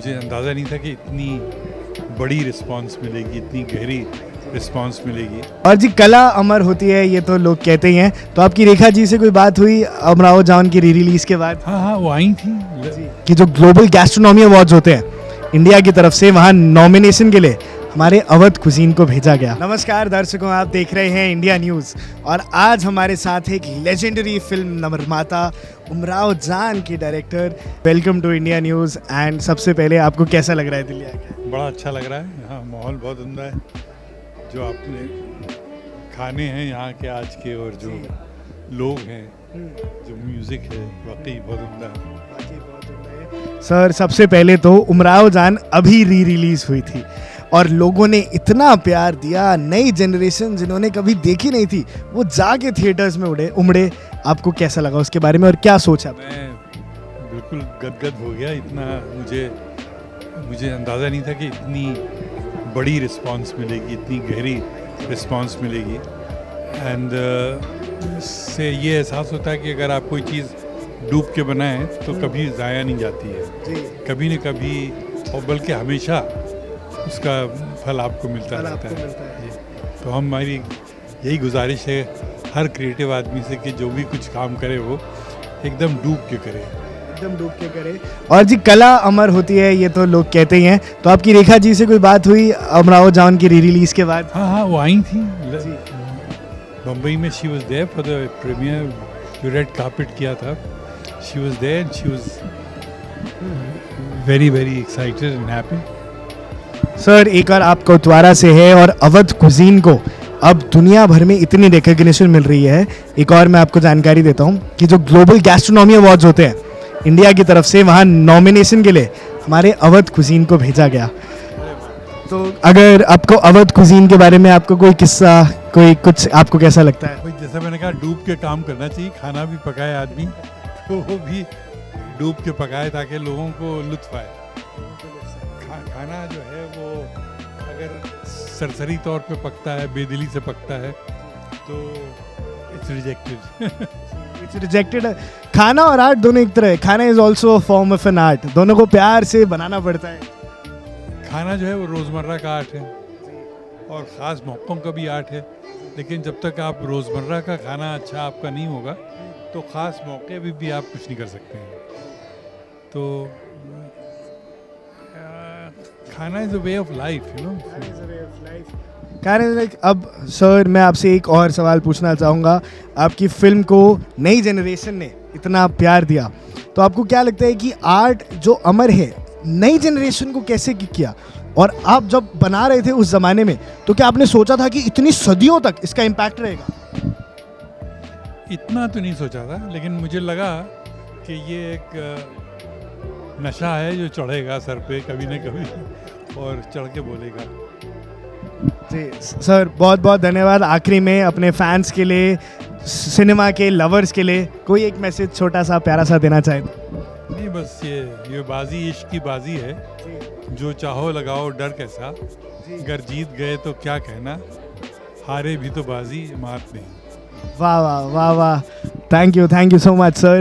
मुझे अंदाज़ा नहीं था कि इतनी बड़ी रिस्पांस मिलेगी, इतनी गहरी रिस्पांस मिलेगी। और जी कला अमर होती है ये तो लोग कहते ही हैं। तो आपकी रेखा जी से कोई बात हुई अमराव जान की री रिलीज के बाद हाँ वो आई थी। कि जो ग्लोबल गैस्ट्रोनॉमी अवार्ड्स होते हैं इंडिया की तरफ से, वहाँ नॉमिनेशन के लिए हमारे अवध कुजीन को भेजा गया। नमस्कार दर्शकों, आप देख रहे हैं इंडिया न्यूज़ और आज हमारे साथ एक लेजेंडरी फिल्म निर्माता उमराव जान के director. Welcome to India News. And सबसे पहले आपको कैसा लग रहा है दिल्ली आके? बड़ा अच्छा लग रहा है, यहाँ माहौल बहुत उम्दा है। जो आपने खाने हैं यहाँ के आज के और जो लोग हैं, जो म्यूज़िक है, वाकई बहुत उम्दा है। सर सबसे पहले तो उमराव जान अभी री रिलीज हुई थी और लोगों ने इतना प्यार दिया। नई जनरेशन जिन्होंने कभी देखी नहीं थी वो जाके थिएटर्स में उमड़े। आपको कैसा लगा उसके बारे में और क्या सोचा? मैं बिल्कुल गदगद हो गया। इतना मुझे अंदाज़ा नहीं था कि इतनी बड़ी रिस्पांस मिलेगी, इतनी गहरी रिस्पांस मिलेगी। एंड इससे ये एहसास होता है कि अगर आप कोई चीज़ डूब के बनाएं तो कभी ज़ाया नहीं जाती है, कभी न कभी, और बल्कि हमेशा उसका फल आपको मिलता रहता है। तो हमारी यही गुजारिश है हर क्रिएटिव आदमी से कि जो भी कुछ काम करे वो एकदम डूब के करे। और जी कला अमर होती है ये तो लोग कहते ही हैं। तो आपकी रेखा जी से कोई बात हुई अमराव जान की री रिलीज के बाद? हाँ वो आई थी बम्बई में। She was there for the premiere, जो रेड कार्पेट किया था। She was there and she was very very excited and happy. Sir एक और आप कोतवारा से है और अवध कुजीन को अब दुनिया भर में इतनी रिकग्निशन मिल रही है। एक और मैं आपको जानकारी देता हूँ कि जो ग्लोबल गैस्ट्रोनॉमी अवार्ड्स होते हैं इंडिया की तरफ से, वहाँ नॉमिनेशन के लिए हमारे अवध कुजीन को भेजा गया। तो अगर आपको अवध कुजीन के बारे में आपको कोई किस्सा, कोई कुछ आपको कैसा लगता है? भाई जैसा मैंने कहा, डूब के काम करना चाहिए। खाना भी पकाए आदमी तो वो भी डूब के पकाए ताकि लोगों को लुत्फ आए। खाना जो है वो अगर सरसरी तौर पे पकता है, बेदिली से पकता है तो इट्स रिजेक्टेड। खाना और आर्ट दोनों एक तरह है। खाना is also a form of an art. दोनों को प्यार से बनाना पड़ता है। खाना जो है वो रोज़मर्रा का आर्ट है और ख़ास मौक़ों का भी आर्ट है। लेकिन जब तक आप रोज़मर्रा का खाना अच्छा आपका नहीं होगा तो ख़ास मौके भी आप कुछ नहीं कर सकते हैं। तो खाना is a way of life, you know. अब सर मैं आपसे एक और सवाल पूछना चाहूँगा। आपकी फिल्म को नई जनरेशन ने इतना प्यार दिया तो आपको क्या लगता है कि आर्ट जो अमर है नई जनरेशन को कैसे किया? और आप जब बना रहे थे उस ज़माने में तो क्या आपने सोचा था कि इतनी सदियों तक इसका इम्पैक्ट रहेगा? इतना तो नहीं सोचा था, लेकिन मुझे लगा कि ये एक नशा है जो चढ़ेगा सर पे कभी न कभी और चढ़ के बोलेगा। जी सर बहुत बहुत धन्यवाद। आखिरी में अपने फैंस के लिए, सिनेमा के लवर्स के लिए कोई एक मैसेज छोटा सा प्यारा सा देना चाहें? नहीं, बस ये बाजी इश्क की बाजी है। जो चाहो लगाओ डर कैसा, अगर जीत गए तो क्या कहना, हारे भी तो बाजी मात नहीं। वाह वाह वाह वाह। Thank you so much sir.